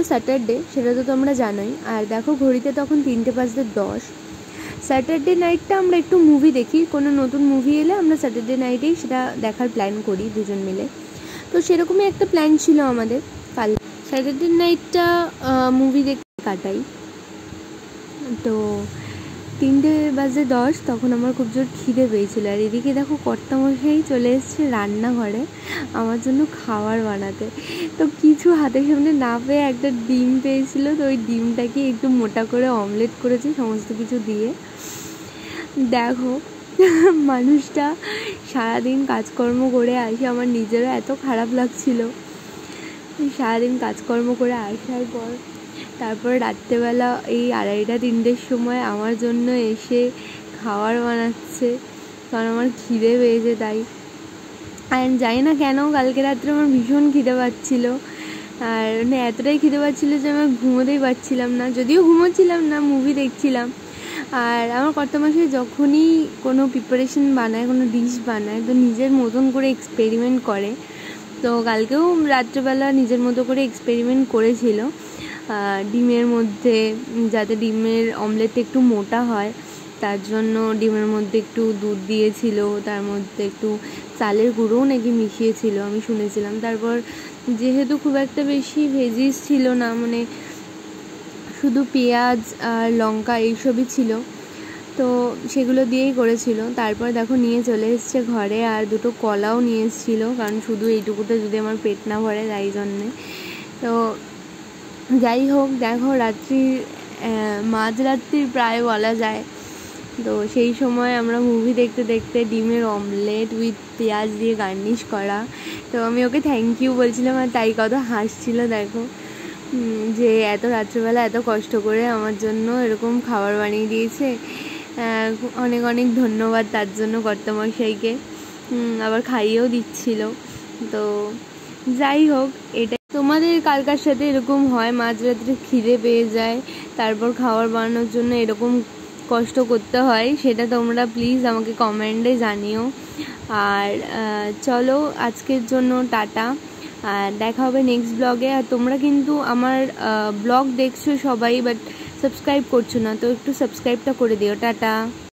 Saturday, সেটা তো তোমরা জানোই। আর দেখো ঘড়িতে তখন 3:10 স্যাটারডে নাইটটা আমরা একটু মুভি দেখি, কোনো নতুন মুভি এলে আমরা স্যাটারডে নাইটেই সেটা দেখার প্ল্যান করি দুজন মিলে। তো সেরকমই একটা প্ল্যান ছিল আমাদের, কাল স্যাটারডে নাইটটা মুভি দেখতে কাটাই। তো 3:10 তখন আমার খুব জোর খিদে পেয়েছিলো। আর এদিকে দেখো কর্তামশাই চলে এসছে রান্নাঘরে আমার জন্য খাবার বানাতে। তো কিছু হাতের সামনে না পেয়ে একটা ডিম পেয়েছিল, তো ওই ডিমটাকে একটু মোটা করে অমলেট করেছে সমস্ত কিছু দিয়ে। দেখো মানুষটা সারাদিন কাজকর্ম করে আসে, আমার নিজেরও এত খারাপ লাগছিল। সারাদিন কাজকর্ম করে আসার পর তারপর রাত্রেবেলা এই 2:30-3টের সময় আমার জন্য এসে খাবার বানাচ্ছে, কারণ আমার খিদে পেয়েছে তাই। আর জানি না কেন কালকে রাত্রে আমার ভীষণ খিদে পাচ্ছিলো। আর মানে এতটাই খিদে পাচ্ছিলো যে আমার ঘুমোতেই পারছিলাম না, যদিও ঘুমোচ্ছিলাম না, মুভি দেখছিলাম। আর আমার কর্তামশাই যখনই কোনো প্রিপারেশন বানায়, কোনো ডিশ বানায়, তো নিজের মতন করে এক্সপেরিমেন্ট করে। তো কালকেও রাত্রেবেলা নিজের মতো করে এক্সপেরিমেন্ট করেছিল ডিমের মধ্যে, যাতে ডিমের অমলেটটা একটু মোটা হয় তার জন্য ডিমের মধ্যে একটু দুধ দিয়েছিল, তার মধ্যে একটু চালের গুঁড়োও নাকি মিশিয়েছিল আমি শুনেছিলাম। তারপর যেহেতু খুব একটা বেশি ভেজিস ছিল না, মানে শুধু পেঁয়াজ আর লঙ্কা এইসবই ছিল, তো সেগুলো দিয়েই করেছিল। তারপর দেখো নিয়ে চলে এসছে ঘরে, আর দুটো কলাও নিয়ে এসেছিলো, কারণ শুধু এইটুকুতে যদি আমার পেট না ভরে তাই জন্যে। তো যাই হোক, দেখো মাঝরাত্রির প্রায় বলা যায়। তো সেই সময় আমরা মুভি দেখতে দেখতে ডিমের অমলেট উইথ পেঁয়াজ দিয়ে গার্নিশ করা, তো আমি ওকে থ্যাংক ইউ বলছিলাম, আর তাই কত হাসছিল দেখো, যে এত রাত্রিবেলা এত কষ্ট করে আমার জন্য এরকম খাবার বানিয়ে দিয়েছে। অনেক অনেক ধন্যবাদ তার জন্য কর্তামশাইকে, আবার খাইয়েও দিচ্ছিল। তো যাই হোক, এটা তোমাদের কার সাথে এরকম হয় মাঝরাত্রে খিদে পেয়ে যায়, তারপর খাবার বানানোর জন্য এরকম কষ্ট করতে হয়, সেটা তোমরা প্লিজ আমাকে কমেন্টে জানিও। আর চলো আজকের জন্য টাটা, আর দেখা হবে নেক্সট ব্লগে। আর তোমরা কিন্তু আমার ব্লগ দেখছো সবাই, বাট সাবস্ক্রাইব করছো না, তো একটু সাবস্ক্রাইবটা করে দিও। টাটা।